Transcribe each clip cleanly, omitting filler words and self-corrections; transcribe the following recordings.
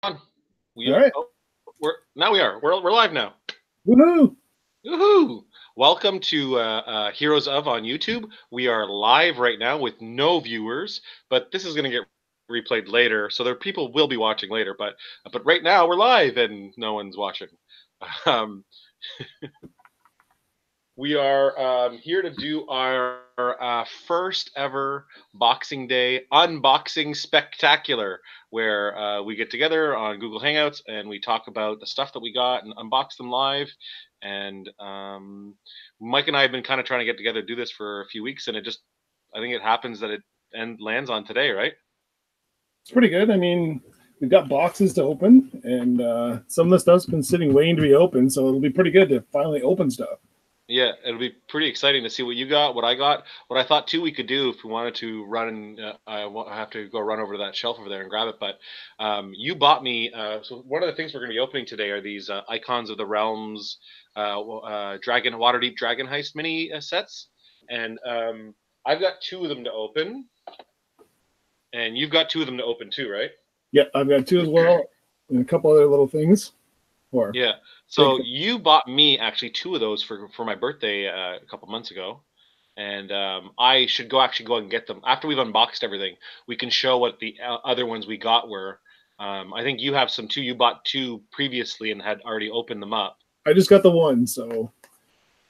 All right. We are. We're live now. Woohoo! Woohoo! Welcome to Heroes of on YouTube. We are live right now with no viewers, but this is going to get replayed later, so there people will be watching later. But right now we're live and no one's watching. Um, we are here to do our first ever Boxing Day unboxing spectacular, where we get together on Google Hangouts and we talk about the stuff that we got and unbox them live. And Mike and I have been kind of trying to get together to do this for a few weeks, and I think it happens that it lands on today, right? It's pretty good. I mean, we've got boxes to open, and some of the stuff's been sitting waiting to be opened, so it'll be pretty good to finally open stuff. Yeah, it'll be pretty exciting to see what you got, what I got, what I thought too we could do if we wanted to run. And I have to go run over to that shelf over there and grab it. But you bought me. So one of the things we're going to be opening today are these Icons of the Realms, Dragon Waterdeep Dragon Heist mini sets, and I've got two of them to open, and you've got two of them to open too, right? Yeah, I've got two as well, and a couple other little things. Or Yeah. big So you bought me actually two of those for my birthday a couple months ago, and I should actually go and get them after we've unboxed everything. We can show what the other ones we got were. I think you have some too. You bought two previously and had already opened them up. I just got the one, so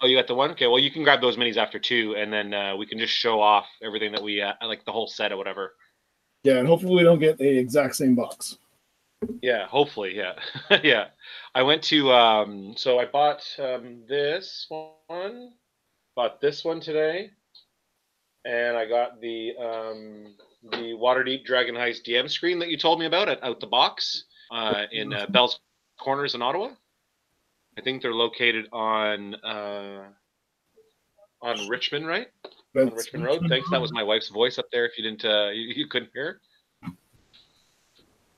Oh, you got the one? Okay, well you can grab those minis after two, and then we can just show off everything that we like the whole set or whatever. yeah, and hopefully we don't get the exact same box. Yeah, hopefully, yeah, yeah. I went to so I bought this one, bought this one today, and I got the Waterdeep Dragon Heist DM screen that you told me about at Out the Box in Bell's Corners in Ottawa. I think they're located on Richmond, right? On That's Richmond Road. Thanks. That was my wife's voice up there. If you didn't, you couldn't hear.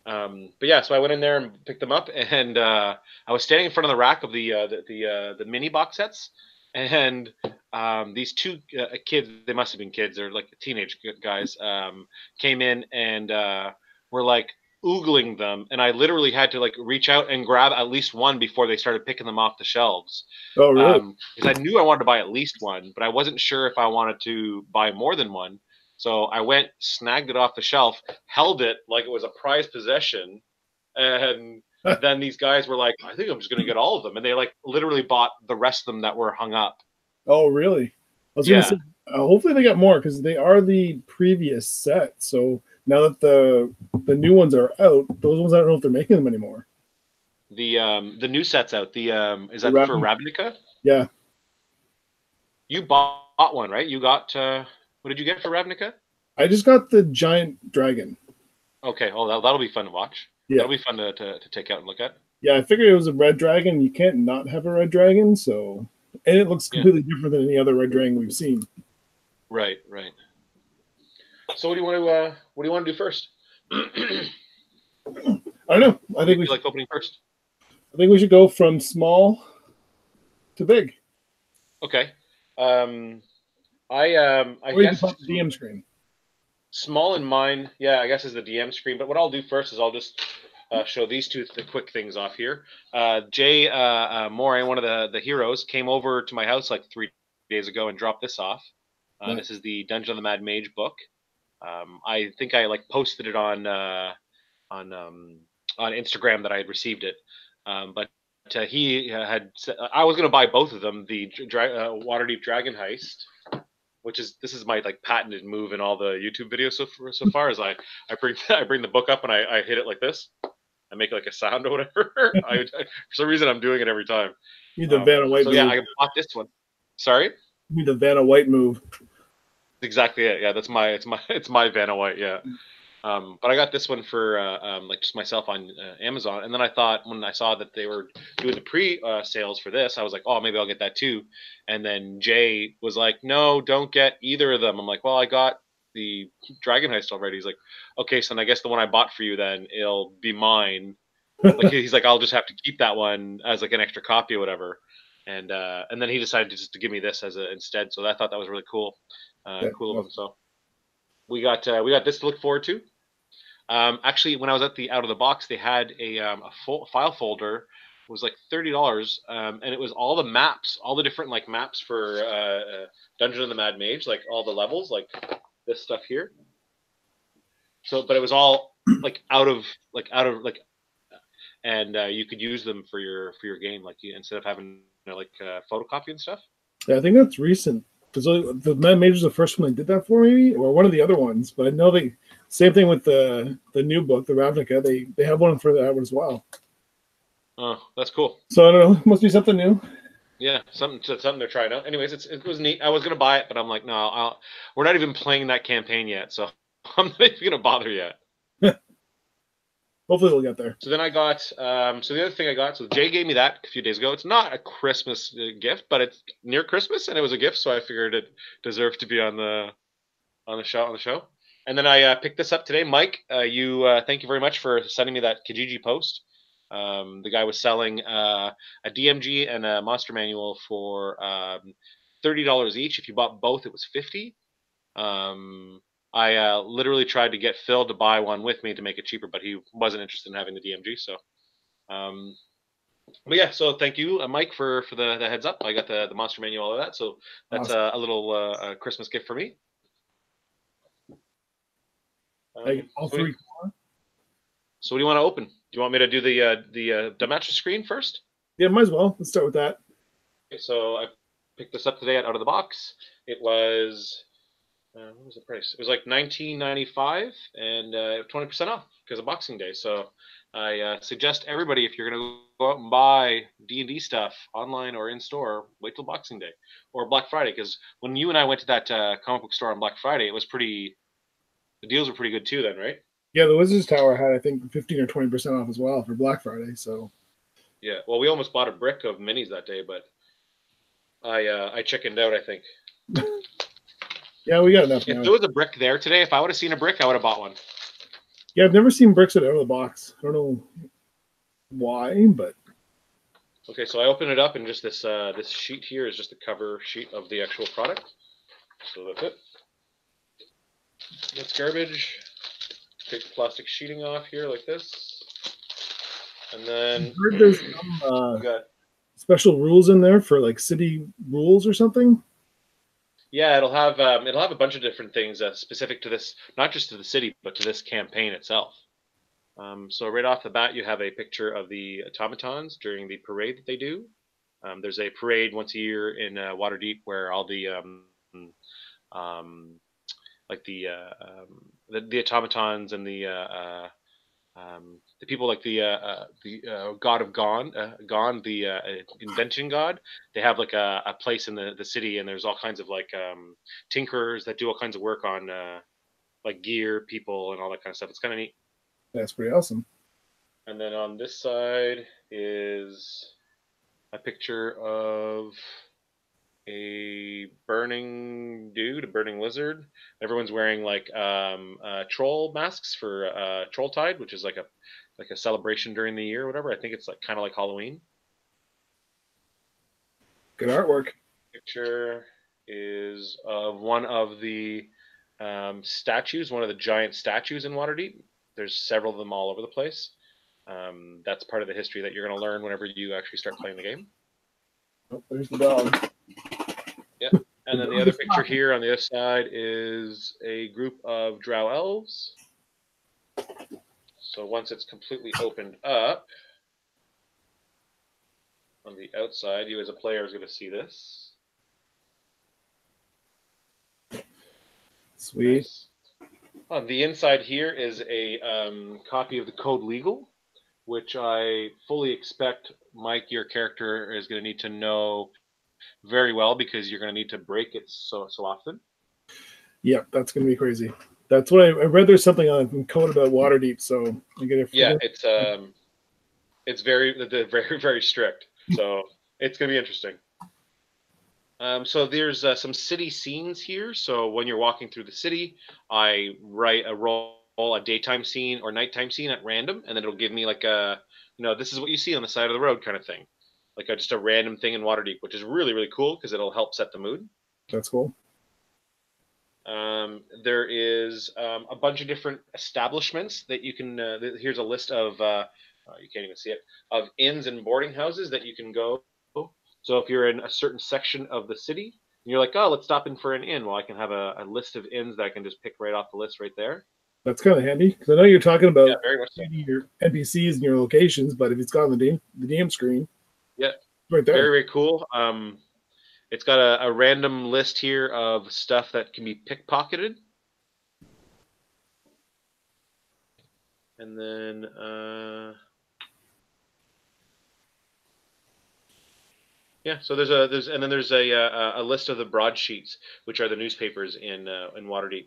But yeah, so I went in there and picked them up, and I was standing in front of the rack of the mini box sets, and these two kids, they must have been kids, they're like teenage guys, came in and were like oogling them, and I literally had to like reach out and grab at least one before they started picking them off the shelves. Oh, really? Because I knew I wanted to buy at least one, but I wasn't sure if I wanted to buy more than one. So I went, snagged it off the shelf, held it like it was a prized possession, and then these guys were like, "I think I'm just going to get all of them," and they like literally bought the rest of them that were hung up. Oh, really? I was gonna Yeah, say, hopefully they got more because they are the previous set. So now that the new ones are out, those ones I don't know if they're making them anymore. the new set's out. The is The that for Raven, Ravnica? yeah, You bought one, right? You got what did you get for Ravnica? I just got the giant dragon. Okay, oh that'll be fun to watch. Yeah, That'll be fun to take out and look at. yeah, I figured it was a red dragon. You can't not have a red dragon, so and it looks Yeah, completely different than any other red dragon we've seen. right, right. So what do you want to do first? What I don't know. do you feel like opening first? I think we should go from small to big, Okay. I or you can guess pop the DM screen. small in mine, yeah, I guess is the DM screen. But what I'll do first is I'll just show these two quick things off here. Jay Moray, one of the heroes, came over to my house like 3 days ago and dropped this off. Nice. This is the Dungeon of the Mad Mage book. I think I like posted it on on Instagram that I had received it. But he had I was going to buy both of them, the Waterdeep Dragon Heist, which is this is my like patented move in all the YouTube videos so far as I bring I bring the book up and I hit it like this. I make like a sound or whatever. For some reason I'm doing it every time. You need the Vanna White So yeah, move. I bought this one. Sorry, You need the Vanna White move. exactly it. Yeah, that's my it's my Vanna White. Yeah. But I got this one for like just myself on Amazon, and then I thought when I saw that they were doing the pre-sales for this, I was like, oh, maybe I'll get that too. And then Jay was like, no, don't get either of them. I'm like, well, I got the Dragon Heist already. He's like, okay, so then I guess the one I bought for you then it'll be mine. Like he's like, I'll just have to keep that one as like an extra copy or whatever. And then he decided to just to give me this as a instead. So I thought that was really cool, Yeah, cool of well, him. So we got this to look forward to. Actually, when I was at the Out of the Box, they had a full file folder. It was like $30, and it was all the maps, all the different like maps for Dungeon of the Mad Mage, like all the levels, like this stuff here. So, but it was all like and you could use them for your game, like instead of having like photocopy and stuff. Yeah, I think that's recent because the Mad Mage was the first one that did that for me, or one of the other ones. But I know they same thing with the new book, the Ravnica. They have one for that one as well. Oh, that's cool. So I don't know, must be something new. Yeah, something they're trying out. Anyways, it was neat. I was gonna buy it, but I'm like, no, we're not even playing that campaign yet, so I'm not even gonna bother yet. Hopefully we'll get there. So then I got, so the other thing I got, so Jay gave me that a few days ago. It's not a Christmas gift, but it's near Christmas, and it was a gift, so I figured it deserved to be on the show. And then I picked this up today, Mike. Thank you very much for sending me that Kijiji post. The guy was selling a DMG and a Monster Manual for $30 each. If you bought both, it was 50. I literally tried to get Phil to buy one with me to make it cheaper, but he wasn't interested in having the DMG. So, but yeah. So thank you, Mike, for the heads up. I got the Monster Manual, all of that. So that's Awesome. a little Christmas gift for me. All three. So what do you want to open? Do you want me to do the master screen first? Yeah, might as well. Let's start with that. Okay, so I picked this up today at Out of the Box. It was what was the price? It was like $19.95 and 20% off because of Boxing Day. So I suggest everybody, if you're going to go out and buy D&D stuff online or in store, wait till Boxing Day or Black Friday, because when you and I went to that comic book store on Black Friday, the deals were pretty good too then, right? Yeah, the Wizards Tower had, I think, 15 or 20% off as well for Black Friday. So yeah, well, we almost bought a brick of minis that day, but I chickened out, I think. Yeah, we got enough If now. there was a brick there today, if I would have seen a brick, I would have bought one. Yeah, I've never seen bricks out of the box. I don't know why, but okay. So I open it up, and just this sheet here is just the cover sheet of the actual product. So that's it. That's garbage. Take the plastic sheeting off here like this, and then I heard there's some special rules in there for like city rules or something. Yeah, it'll have a bunch of different things specific to this, not just to the city, but to this campaign itself. So right off the bat, you have a picture of the automatons during the parade that they do. There's a parade once a year in Waterdeep where all the like the automatons and the people like the god of Gone, the invention god. They have like a place in the city, and there's all kinds of like tinkerers that do all kinds of work on like gear, people, and all that kind of stuff. It's kind of neat. That's pretty awesome. And then on this side is a picture of a burning dude, a burning lizard. Everyone's wearing like troll masks for Trolltide, which is like a celebration during the year or whatever. I think it's like kind of like Halloween. Good artwork. Picture is of one of the statues, one of the giant statues in Waterdeep. There's several of them all over the place. That's part of the history that you're going to learn whenever you actually start playing the game. Oh, there's the dog. Yeah. And then the other picture here on the other side is a group of drow elves. So once it's completely opened up, on the outside, you as a player is going to see this. Sweet. Nice. On the inside here is a copy of the Code Legal, which I fully expect Mike, your character, is going to need to know very well because you're going to need to break it so often. Yep, that's going to be crazy. That's what I read. There's something on Code about Waterdeep, so I get it. Yeah, it's very very strict, so it's going to be interesting. So there's some city scenes here. So when you're walking through the city, I roll a daytime scene or nighttime scene at random, and then it'll give me like this is what you see on the side of the road kind of thing, like just a random thing in Waterdeep, which is really really cool because it'll help set the mood. That's cool. There is a bunch of different establishments that you can. Here's a list of you can't even see it, of inns and boarding houses that you can go. So if you're in a certain section of the city and you're like, oh, let's stop in for an inn, well, I can have a list of inns that I can just pick right off the list right there. That's kind of handy because I know you're talking Yeah, about very much so. your NPCs and your locations, but if it's got on the DM screen, Yeah, right there. very, very cool. It's got a random list here of stuff that can be pickpocketed. And then yeah, so there's a list of the broadsheets, which are the newspapers in Waterdeep.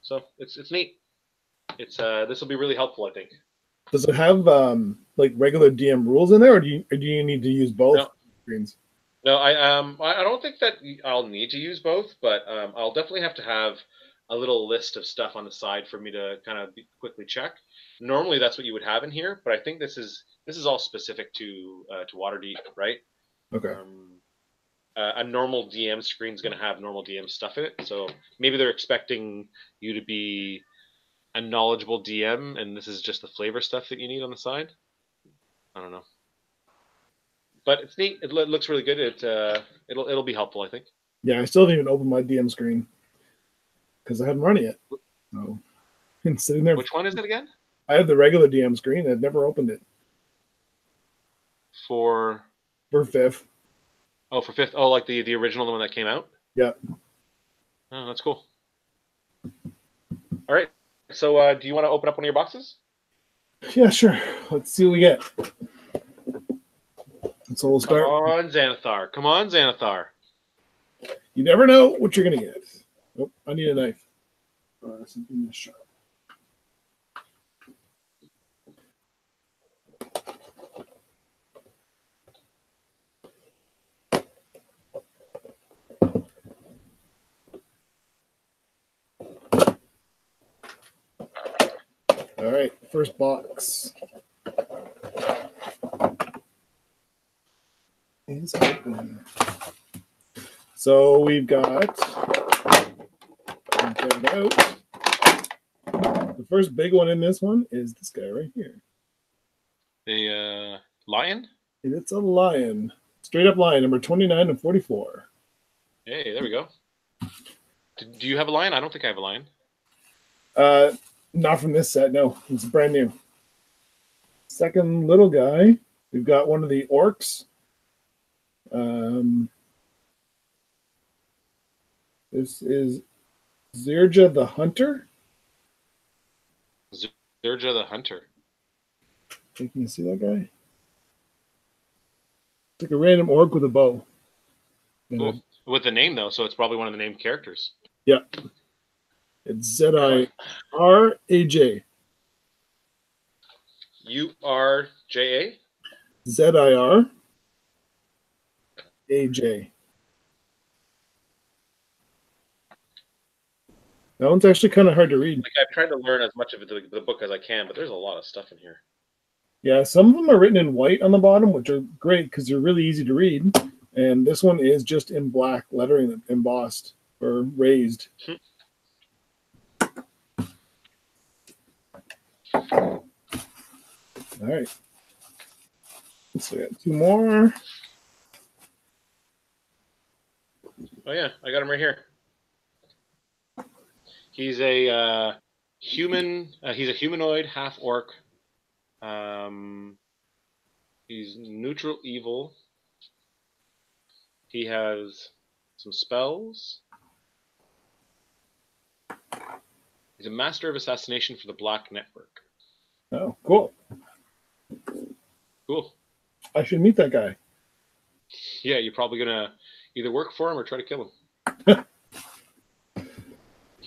So it's neat. It's this will be really helpful, I think. Does it have like regular DM rules in there, or do you need to use both No, screens? no, I don't think that I'll need to use both, but I'll definitely have to have a little list of stuff on the side for me to kind of quickly check. Normally, that's what you would have in here, but I think this is all specific to Waterdeep, right? Okay. A normal DM screen is going to have normal DM stuff in it, so maybe they're expecting you to be a knowledgeable DM, and this is just the flavor stuff that you need on the side. I don't know, but it's neat. It looks really good. It'll be helpful, I think. Yeah, I still haven't even opened my DM screen because I haven't run it yet. So it's sitting there. Which one is it again? I have the regular DM screen. I've never opened it For fifth. oh, for fifth. Oh, like the original one that came out. Yeah. Oh, that's cool. All right. So, do you want to open up one of your boxes? Yeah, sure. Let's see what we get. So we'll start. Come on, Xanathar. Come on, Xanathar. You never know what you're gonna get. Oh, I need a knife. Something this sharp. All right, first box is open. So we've got the first big one in this one is this guy right here. The lion? And it's a lion. Straight up lion, number 29 and 44. Hey, there we go. Do you have a lion? I don't think I have a lion. Not from this set, no. It's brand new. Second little guy, we've got one of the orcs. This is Zirja the Hunter. Zirja the Hunter. Can you see that guy? It's like a random orc with a bow. Cool. With the name, though, so it's probably one of the named characters. Yeah. It's Ziraj. Urja. Ziraj. That one's actually kind of hard to read. Like, I've tried to learn as much of the book as I can, but there's a lot of stuff in here. Yeah, some of them are written in white on the bottom, which are great because they're really easy to read. And this one is just in black lettering, embossed or raised. All right. So we got two more. Oh yeah, I got him right here. He's a human. He's a humanoid half orc. He's neutral evil. He has some spells. He's a master of assassination for the Black Network. Oh, cool. Cool. I should meet that guy. Yeah, you're probably gonna either work for him or try to kill him.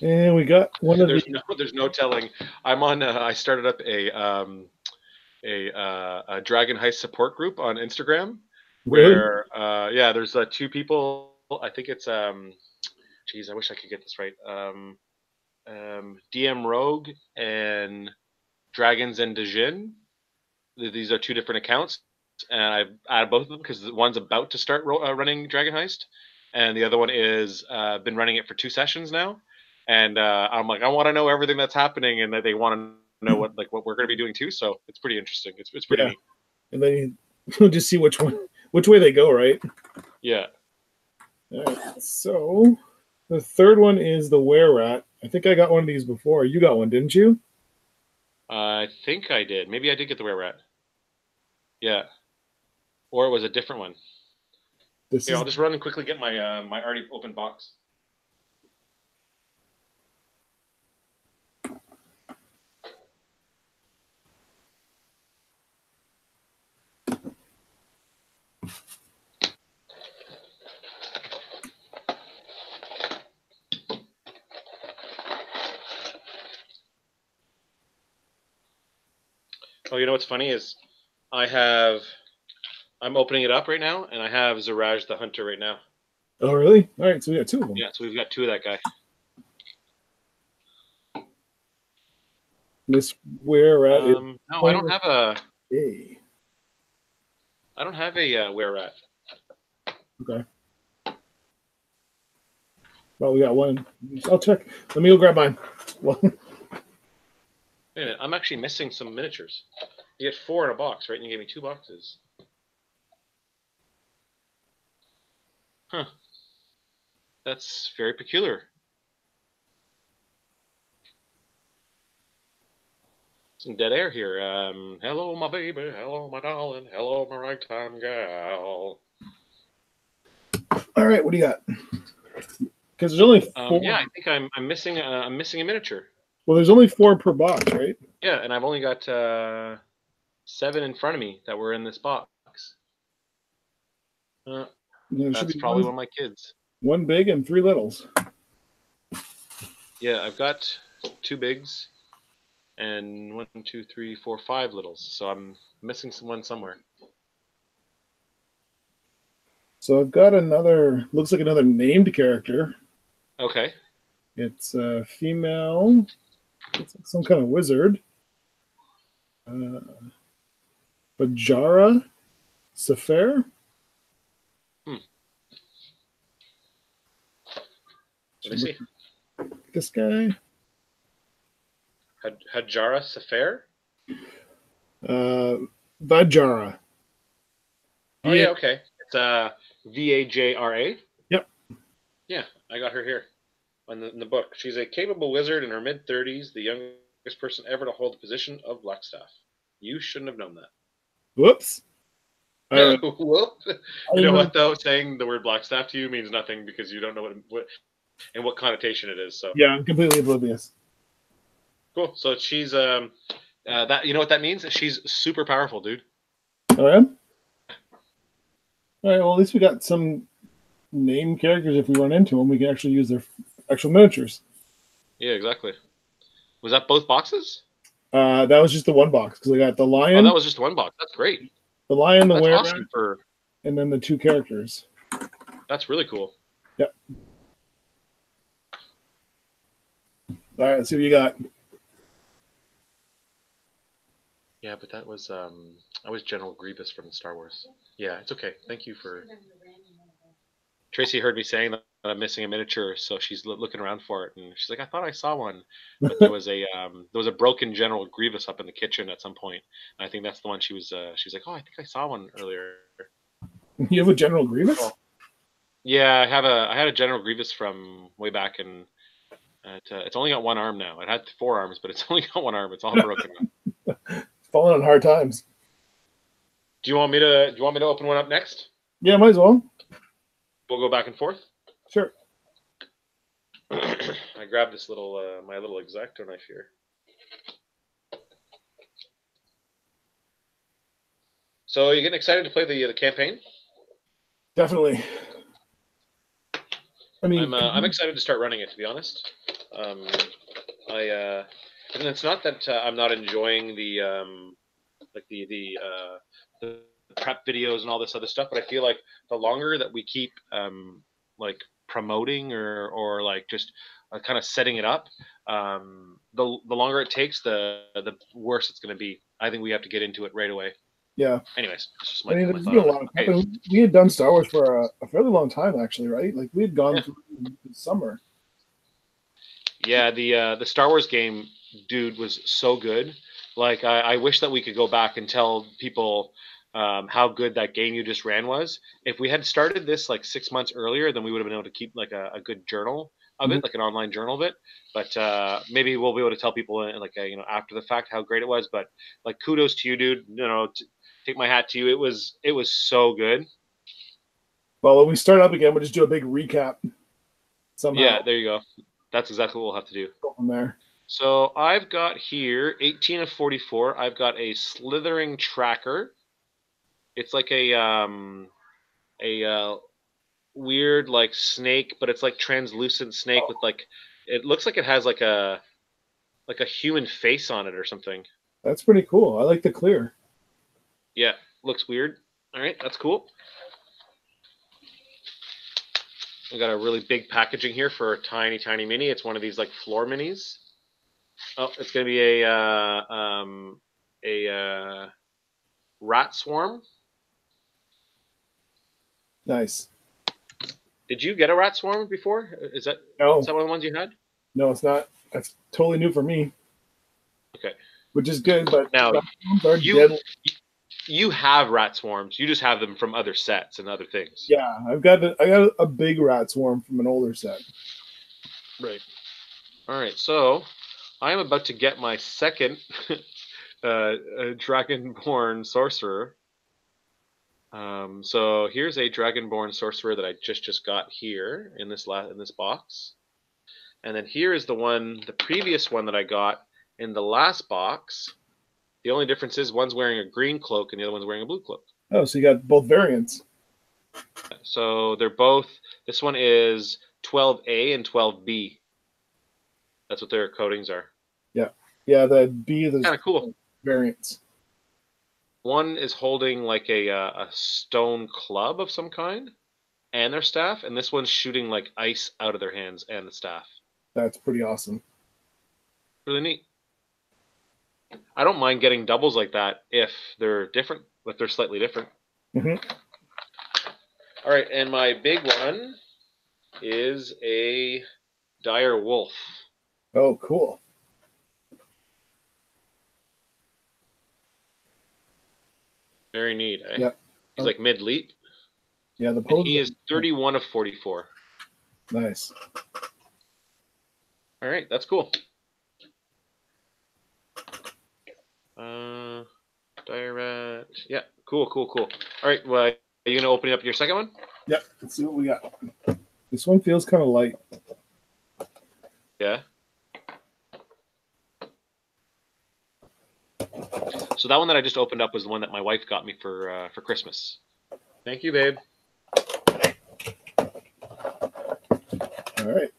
And we got one of there's no telling. I'm on. I started up a Dragon Heist support group on Instagram where yeah, there's two people. I think it's geez, I wish I could get this right. DM Rogue and Dragons and Dejin. These are two different accounts, and I've added both of them because one's about to start running Dragon Heist, and the other one is been running it for 2 sessions now. And I'm like, I want to know everything that's happening, and that they want to know what we're going to be doing too. So it's pretty interesting. It's pretty Yeah. neat. And then you just see which way they go, right? Yeah. All right. So the third one is the Were Rat. I think I got one of these before. You got one, didn't you? I think I did. Maybe I did get the Were Rat. Yeah. Or it was a different one. This Here, is I'll just run and quickly get my my already open box. Oh, you know what's funny is I'm opening it up right now, and I have Zaraj the Hunter right now. Oh, really? All right, so we got two of them. Yeah, so we've got 2 of that guy. This Were Rat is No, I don't have a. A. I don't have a Were Rat. Okay. Well, we got one. I'll check. Let me go grab mine. Well, Wait a minute, I'm actually missing some miniatures. You get 4 in a box, right? And you gave me 2 boxes. Huh. That's very peculiar. Some dead air here. Hello, my baby. Hello, my darling. Hello, my ragtime gal. all right, what do you got? Because there's only 4. Yeah, I think I'm missing a miniature. Well, there's only 4 per box, right? Yeah, and I've only got 7 in front of me that were in this box. That's probably one of my kids. 1 big and 3 littles. Yeah, I've got 2 bigs and 1, 2, 3, 4, 5 littles. So I'm missing one somewhere. So I've got another. Looks like another named character. Okay. It's a female. It's like some kind of wizard. Bajara Safair. Let me see. This guy. Hajara Safair? Bajara. Oh, yeah, okay. It's Vajra. Yep. Yeah, I got her here in the book. She's a capable wizard in her mid-30s, the youngest person ever to hold the position of Blackstaff. You shouldn't have known that. Whoops. Whoop. You know what, though? Saying the word Blackstaff to you means nothing because you don't know what connotation it is. So yeah, I'm completely oblivious. Cool. So she's that, you know what that means? She's super powerful, dude. Oh, yeah? All right, well, at least we got some name characters. If we run into them, we can actually use their actual miniatures. Yeah, exactly. Was that both boxes? That was just the one box because I got the lion. Oh, that was just one box. That's great. The lion, the Were awesome Rat, and then the 2 characters. That's really cool. Yep. All right, let's see what you got. Yeah, but that was General Grievous from Star Wars. Yeah, it's okay. Thank you for. Tracy heard me saying that I'm missing a miniature, so she's looking around for it, and she's like, "I thought I saw one, but there was a broken General Grievous up in the kitchen at some point. And I think that's the one she was. She was like, "Oh, I think I saw one earlier." You have a General Grievous? Oh. Yeah, I had a General Grievous from way back, and it's only got 1 arm now. It had 4 arms, but it's only got 1 arm. It's all broken now. Falling on hard times. Do you want me to open one up next? Yeah, might as well. We'll go back and forth. Sure. I grabbed this little my little X-Acto knife here. So you getting excited to play the campaign? Definitely. I mean, I'm excited to start running it. To be honest, and it's not that I'm not enjoying the prep videos and all this other stuff, but I feel like the longer that we keep like promoting or like just kind of setting it up, the longer it takes, the worse it's going to be. I think we have to get into it right away. Yeah. Anyways, it's just I mean, my there's thought been a on it. lot of Okay. we had done Star Wars for a fairly long time, actually, right? Like we had gone Yeah. through the summer. Yeah, the Star Wars game, dude, was so good. Like I wish that we could go back and tell people how good that game you just ran was. If we had started this like 6 months earlier, then we would have been able to keep like a good journal of Mhm. it, like an online journal of it. But maybe we'll be able to tell people like after the fact how great it was. But like kudos to you, dude. Take my hat to you. It was so good. Well, when we start up again, we'll just do a big recap Yeah, somehow. there you go. That's exactly what we'll have to do. Go from there. So I've got here 18 of 44. I've got a slithering tracker. It's like a weird like snake, but it's like translucent snake with like it looks like it has like a human face on it or something. That's pretty cool. I like the clear. Yeah, looks weird. All right, that's cool. I got a really big packaging here for a tiny mini. It's one of these like floor minis. Oh, it's gonna be a rat swarm. Nice. Did you get a rat swarm before? Is No, that one of the ones you had? no, it's not. That's totally new for me, Okay. which is good. But Now platforms are you deadly. you have rat swarms. You just have them from other sets and other things. Yeah, I got a big rat swarm from an older set. Right. All right. So I am about to get my second dragonborn sorcerer. So here's a dragonborn sorcerer that I just got here in this box, and then here is the previous one that I got in the last box. The only difference is one's wearing a green cloak and the other one's wearing a blue cloak. Oh, so you got both variants. So they're both. This one is 12A and 12B. That's what their coatings are. Yeah, yeah. The B is Kind of cool. variants. One is holding like a stone club of some kind and their staff, and this one's shooting like ice out of their hands and the staff. That's pretty awesome. Really neat. I don't mind getting doubles like that if they're different, if they're slightly different. Hmm. All right, and my big one is a dire wolf. Oh, cool. Very neat, eh? Yeah. He's like mid leap, Yeah, the and pose. he is 31 of 44. Nice. All right, that's cool. Dire rat. Yeah, cool. All right, well, are you gonna open up your second one? Yep. Let's see what we got. This one feels kind of light. Yeah. So that one that I just opened up was the one that my wife got me for Christmas. Thank you, babe. All right.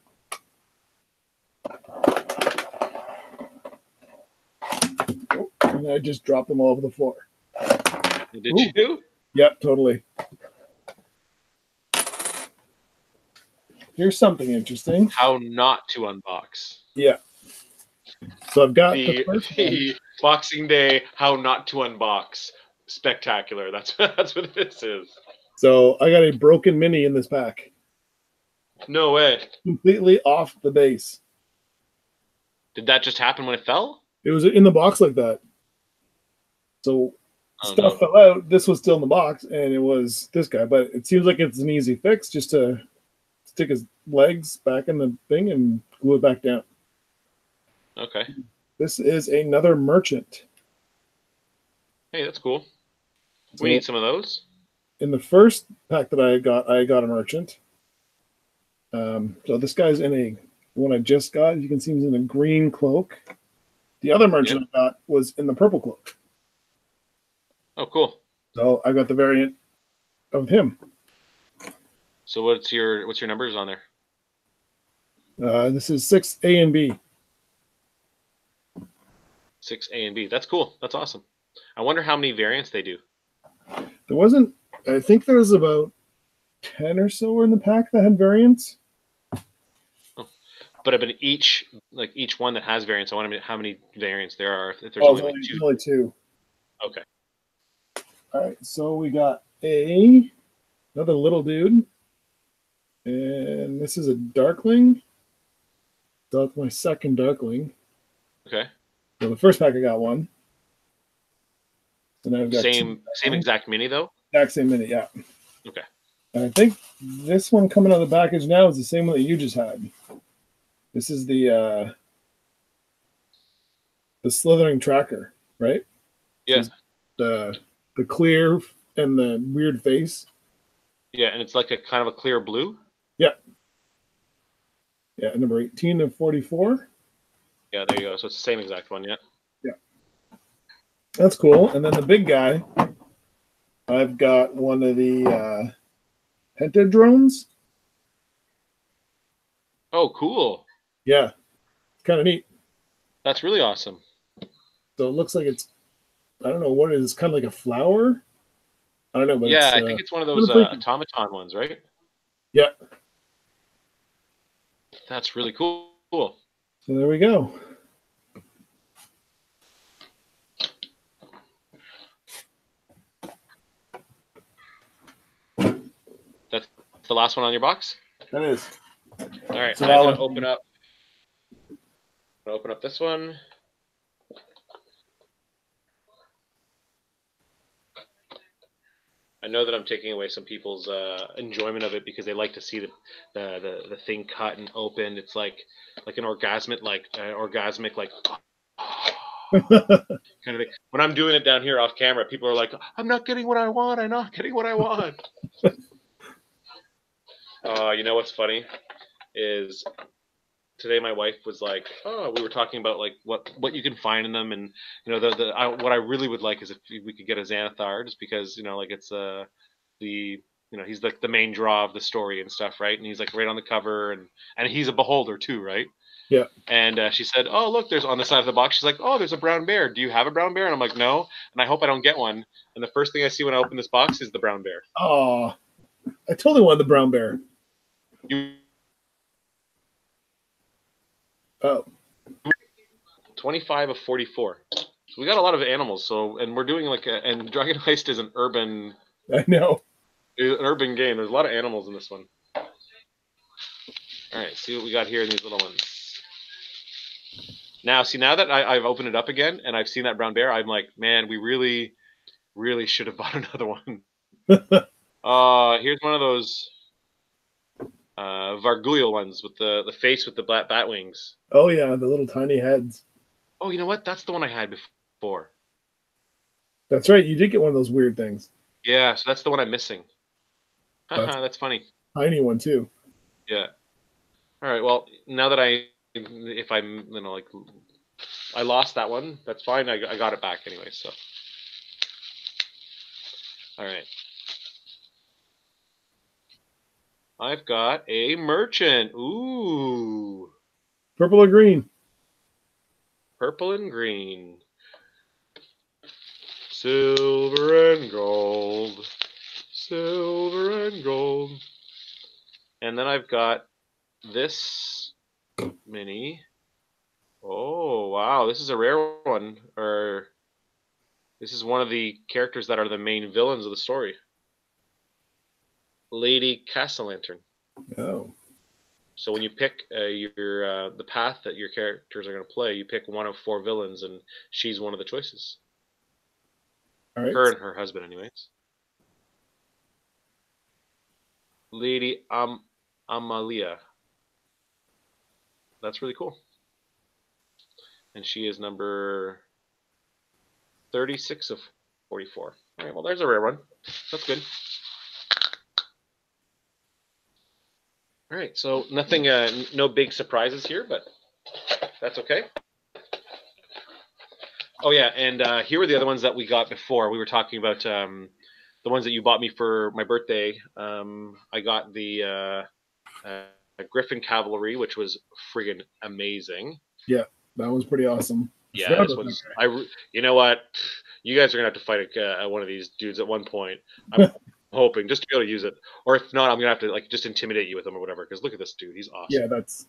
Oh, and I just dropped them all over the floor. Did Ooh. you? Yep, totally. Here's something interesting. How not to unbox. Yeah. So I've got the first one. The Boxing Day how not to unbox. Spectacular. That's what this is. So I got a broken mini in this pack, No way. completely off the base. Did that just happen when it fell? It was in the box like that. So Oh, stuff no. fell out. This was still in the box, and it was this guy. But it seems like it's an easy fix, just to stick his legs back in the thing and glue it back down. Okay. This is another merchant. Hey, that's cool. So We need some of those. in the first pack that I got a merchant. So this guy's in a one I just got. You can see he's in a green cloak. The other merchant I got was in the purple cloak. Oh, cool. So I got the variant of him. So what's your numbers on there? This is 6A and B. 6A and B. That's cool. That's awesome. I wonder how many variants they do. There wasn't. I think there was about 10 or so in the pack that had variants. Oh. But I mean, each one that has variants, I want to know how many variants there are. If there's Oh, only like two. only two. Okay. All right, so we got another little dude, and this is a Darkling. So that's my second Darkling. Okay. So the first pack I got one. So now I've got Same exact mini though. Exact same mini, yeah. Okay. And I think this one coming out of the package now is the same one that you just had. This is the slithering tracker, right? Yeah. So the clear and the weird face. Yeah, and it's like a kind of a clear blue. Yeah. Yeah, number 18 of 44. Yeah, there you go. So it's the same exact one, yeah. Yeah. That's cool. And then the big guy, I've got one of the pentadrones. Oh, cool. Yeah. It's kind of neat. That's really awesome. So it looks like it's, I don't know what it is, kind of like a flower. I don't know, but yeah, I think it's one of those automaton ones, right? Yeah. That's really cool. So there we go. That's the last one on your box? That is. All right, so I'm going to open up this one. I know that I'm taking away some people's enjoyment of it because they like to see the thing cut and opened. It's like an orgasmic kind of thing. When I'm doing it down here off camera, people are like, "I'm not getting what I want. I'm not getting what I want." You know what's funny is today my wife was like, "Oh, we were talking about like what you can find in them, and you know what I really would like is if we could get a Xanathar, just because you know like it's he's like the main draw of the story and stuff, right? And he's like right on the cover, and he's a beholder too, right? Yeah. And she said, "Oh, look, there's on the side of the box." She's like, "Oh, there's a brown bear. Do you have a brown bear?" And I'm like, "No." And I hope I don't get one. And the first thing I see when I open this box is the brown bear. Oh, I totally wanted the brown bear. Oh. 25 of 44. So we got a lot of animals. So, and we're doing and Dragon Heist is an urban. I know. An urban game. There's a lot of animals in this one. All right, see what we got here in these little ones. Now, now that I've opened it up again and I've seen that brown bear, I'm like, man, we really, really should have bought another one. Here's one of those Vargulio ones with the face with the black bat wings. Oh yeah, the little tiny heads. Oh, you know what? That's the one I had before. That's right. You did get one of those weird things. Yeah, so that's the one I'm missing. That's funny. Tiny one too. Yeah. All right. Well, now that if I'm, like, I lost that one, that's fine. I got it back anyway. So. All right. I've got a merchant. Ooh. Purple or green? Purple and green. Silver and gold. Silver and gold. And then I've got this mini. Oh, wow. This is a rare one. Or this is one of the characters that are the main villains of the story. Lady Castlelantern. Oh. So when you pick the path that your characters are going to play, you pick one of 4 villains, and she's one of the choices. All right. Her and her husband, anyways. Lady Amalia. That's really cool. And she is number 36 of 44. All right, well, there's a rare one. That's good. All right, so nothing, no big surprises here, but that's okay. Oh yeah, and here were the other ones that we got before. We were talking about the ones that you bought me for my birthday. I got the Griffin Cavalry, which was friggin' amazing. Yeah, that was pretty awesome. Yeah, this one's. You know what? You guys are gonna have to fight one of these dudes at one point. I'm hoping just to be able to use it, or if not, I'm gonna have to like just intimidate you with him or whatever. Because look at this dude, he's awesome. Yeah, that's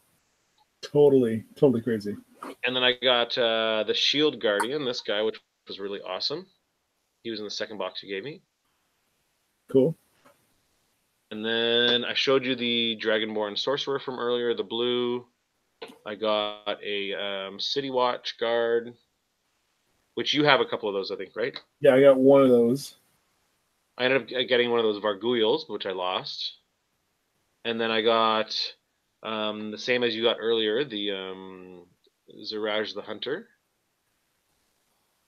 totally crazy. And then I got the Shield Guardian, this guy, which was really awesome. He was in the second box you gave me. Cool. And then I showed you the Dragonborn Sorcerer from earlier, the blue. I got a City Watch Guard, which you have a couple of those, I think, right? Yeah, I got one of those. I ended up getting one of those Varguyals, which I lost. And then I got the same as you got earlier, the Ziraj the Hunter.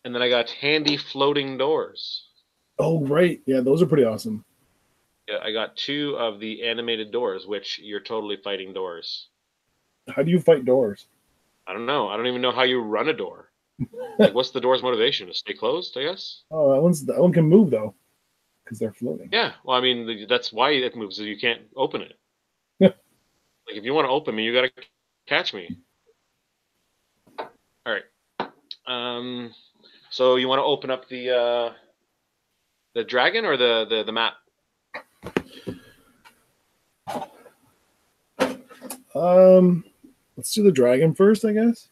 And then I got handy floating doors. Oh, right. Yeah, those are pretty awesome. Yeah, I got 2 of the animated doors, which you're totally fighting doors. How do you fight doors? I don't know. I don't even know how you run a door. Like, what's the door's motivation? To stay closed, I guess? Oh, that one can move, though, because they're floating. Yeah, well, I mean, that's why it moves, so you can't open it. Yeah. Like, if you want to open me, you got to catch me. All right. So you want to open up the dragon or the map? Let's do the dragon first, I guess.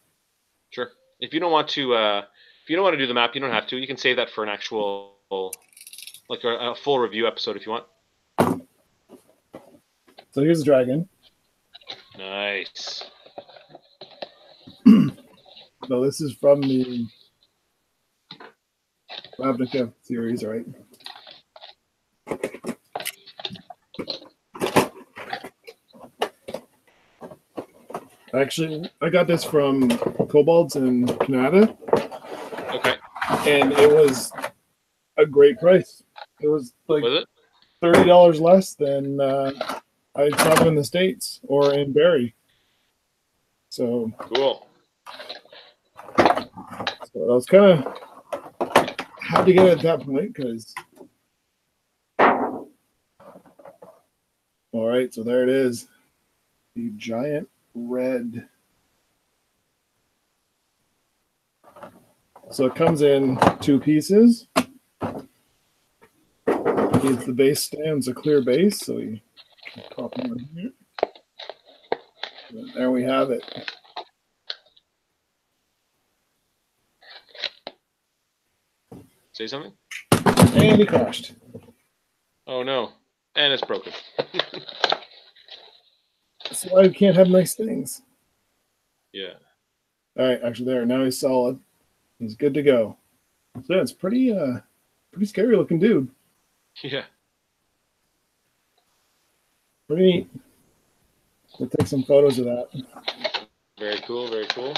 Sure. If you don't want to do the map, you don't have to. You can save that for an actual, like a full review episode if you want. So here's the dragon. Nice. So this is from the Ravnica series, right? Actually, I got this from Kobolds in Canada. Okay. And it was a great price. It was like Was it? $30 less than I saw them in the States or in Barrie. So Cool. I was kind of had to get it at that point because. All right, so there it is, the giant red. So it comes in 2 pieces. It's the base stands a clear base, so you can pop them in here. And there we have it. Say something? And it crashed. Oh no. And it's broken. That's why you can't have nice things. Yeah. All right, actually there. Now he's solid. He's good to go. So yeah, it's pretty scary looking dude. Yeah. Pretty neat. We'll take some photos of that. Very cool, very cool.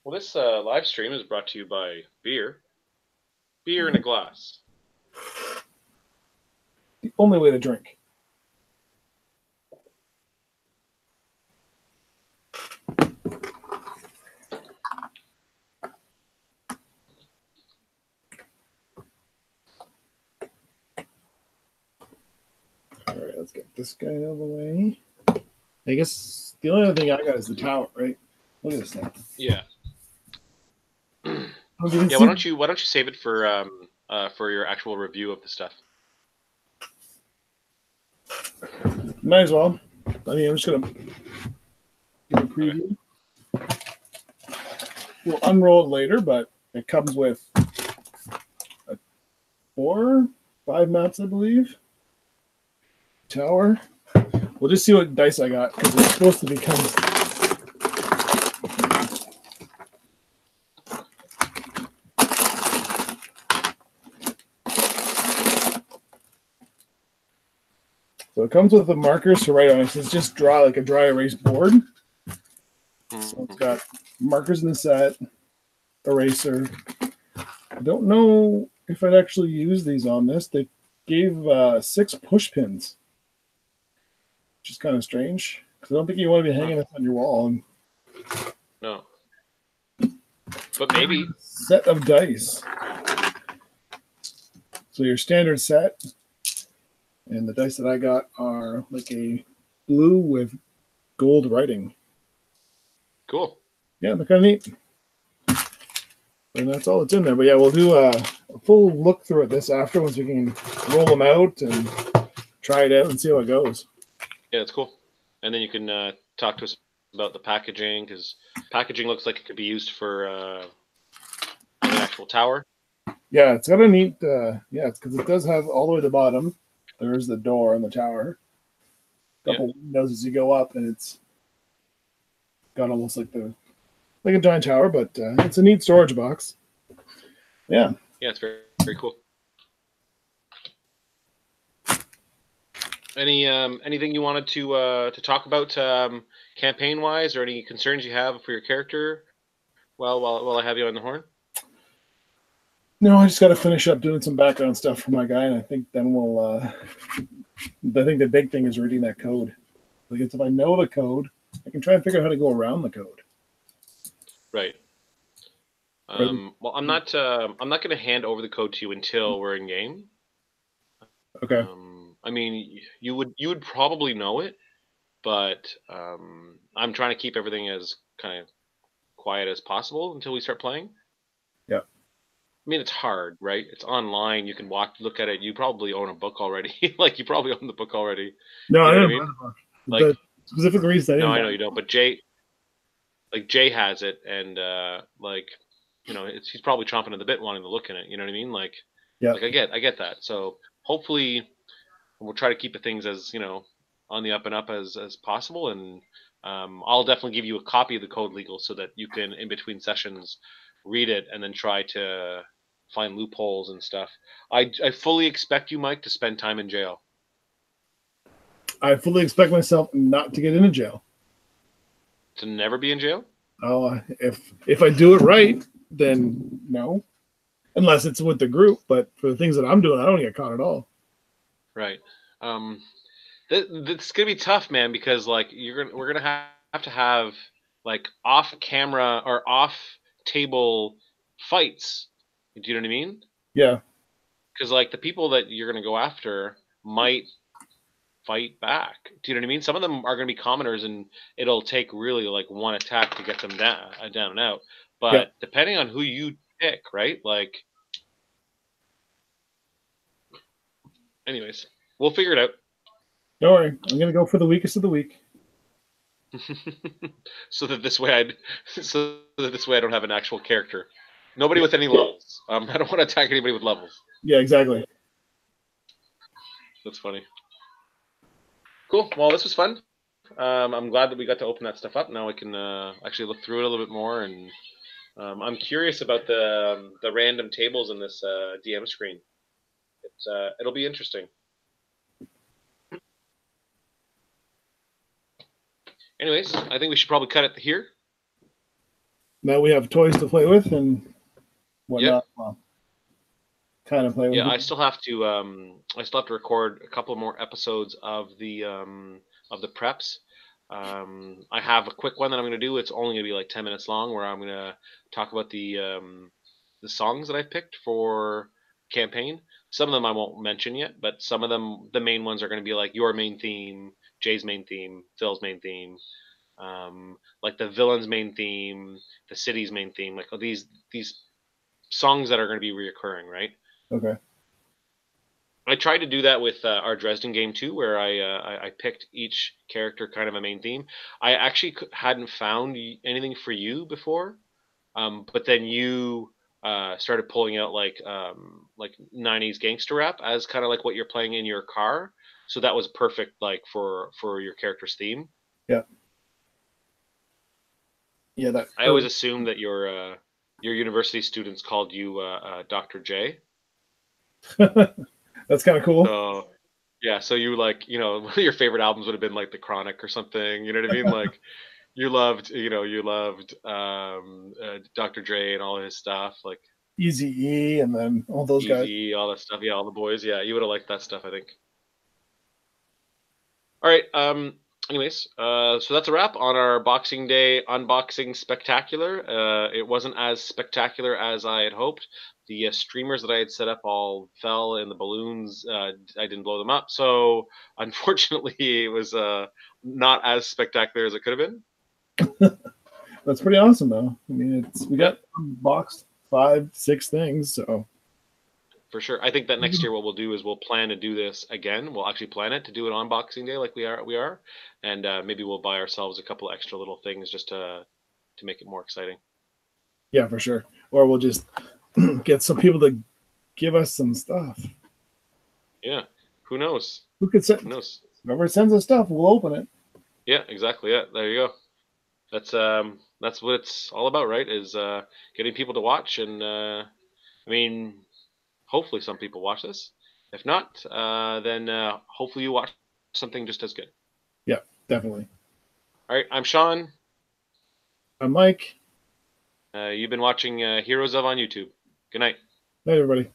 Well, this live stream is brought to you by beer. Beer in a glass. The only way to drink. All right, let's get this guy out of the way. I guess the only other thing I got is the tower, right? Look at this thing. Yeah. Yeah. Why don't you save it for your actual review of the stuff? Might as well. I mean, I'm just gonna give a preview. Okay. We'll unroll it later, but it comes with 4, 5 maps, I believe. Tower. We'll just see what dice I got because it's supposed to become. So it comes with the markers to write on it. It's just like a dry erase board. So it's got markers in the set, eraser. I don't know if I'd actually use these on this. They gave 6 push pins, which is kind of strange because I don't think you want to be hanging this on your wall. No. But maybe. Set of dice. So your standard set. And the dice that I got are like a blue with gold writing. Cool. Yeah, they're kind of neat. And that's all that's in there. But yeah, we'll do a full look through at this after once we can roll them out and try it out and see how it goes. Yeah, it's cool. And then you can talk to us about the packaging, because packaging looks like it could be used for an actual tower. Yeah, it's got a neat. Yeah, it's because it does have all the way to the bottom. There's the door in the tower. Couple windows as you go up, and it's got almost like a giant tower, but it's a neat storage box. Yeah. Yeah, it's very very cool. Anything you wanted to talk about campaign wise, or any concerns you have for your character? While I have you on the horn. No, I just got to finish up doing some background stuff for my guy, and I think then we'll. I think the big thing is reading that code. Because if I know the code, I can try and figure out how to go around the code. Right. Well, I'm not going to hand over the code to you until we're in game. Okay. I mean, you would probably know it, but I'm trying to keep everything as kind of quiet as possible until we start playing. Yeah. I mean, it's hard, right? It's online. You can look at it. You probably own a book already. Like, you probably own the book already. No, you know I what I didn't mean? buy the book. Like, the specific reason I didn't. No, I know you don't. But Jay has it, and he's probably chomping at the bit, wanting to look in it. You know what I mean? Like, yeah. Like, I get that. So hopefully, we'll try to keep things as on the up and up as possible, and I'll definitely give you a copy of the code legal so that you can, in between sessions, read it and then try to find loopholes and stuff. I fully expect you, Mike, to spend time in jail. I fully expect myself not to get into jail. To never be in jail? Oh, if I do it right, then no, unless it's with the group. But for the things that I'm doing, I don't get caught at all. Right. That's gonna be tough, man, because like we're gonna have to have like off camera or off table fights. Do you know what I mean? Yeah. Because like the people that you're gonna go after might fight back. Do you know what I mean? Some of them are gonna be commoners, and it'll take really like one attack to get them down and out. But yeah. depending on who you pick, right? Like, anyways, we'll figure it out. Don't worry, I'm gonna go for the weakest of the weak. so that this way I don't have an actual character. Nobody with any levels. I don't want to attack anybody with levels. Yeah, exactly. That's funny. Cool. Well, this was fun. I'm glad that we got to open that stuff up. Now I can actually look through it a little bit more, and I'm curious about the random tables in this DM screen. It'll be interesting. Anyways, I think we should probably cut it here. Now we have toys to play with and whatnot. Yep. Well, kind of play with. Yeah, I still have to record a couple more episodes of the preps. I have a quick one that I'm going to do. It's only going to be like 10 minutes long, where I'm going to talk about the songs that I picked for campaign. Some of them I won't mention yet, but some of them, the main ones, are going to be like your main theme, Jay's main theme, Phil's main theme, like the villain's main theme, the city's main theme, like these songs that are going to be reoccurring, right? Okay. I tried to do that with our Dresden game too, where I picked each character kind of a main theme. I actually hadn't found anything for you before, but then you started pulling out like 90s gangster rap as kind of like what you're playing in your car. So that was perfect, like for your character's theme. Yeah. Yeah. I always assumed that your university students called you Dr. J. That's kind of cool. So yeah, so you like, one of your favorite albums would have been like The Chronic or something. You know what I mean? Like you loved Dr. Dre and all his stuff, like Eazy-E, and then all those guys. Eazy, all that stuff. Yeah, all the boys. Yeah, you would have liked that stuff, I think. All right. Anyways, so that's a wrap on our Boxing Day unboxing spectacular. It wasn't as spectacular as I had hoped. The streamers that I had set up all fell, and the balloons, I didn't blow them up. So unfortunately, it was not as spectacular as it could have been. That's pretty awesome, though. I mean, we got unboxed 5-6 things, so For sure. I think that next year what we'll do is we'll plan to do this again. We'll actually plan it to do it on Boxing Day like we are, and maybe we'll buy ourselves a couple extra little things just to make it more exciting. Yeah, for sure. Or we'll just get some people to give us some stuff. Yeah. Who knows? Who could Who send? knows? Whoever sends us stuff, we'll open it. Yeah, exactly. Yeah, there you go. That's what it's all about, right? Is getting people to watch, and I mean, hopefully some people watch this. If not, then hopefully you watch something just as good. Yeah, definitely. All right, I'm Sean. I'm Mike. You've been watching Heroes of on YouTube. Good night. Night, everybody.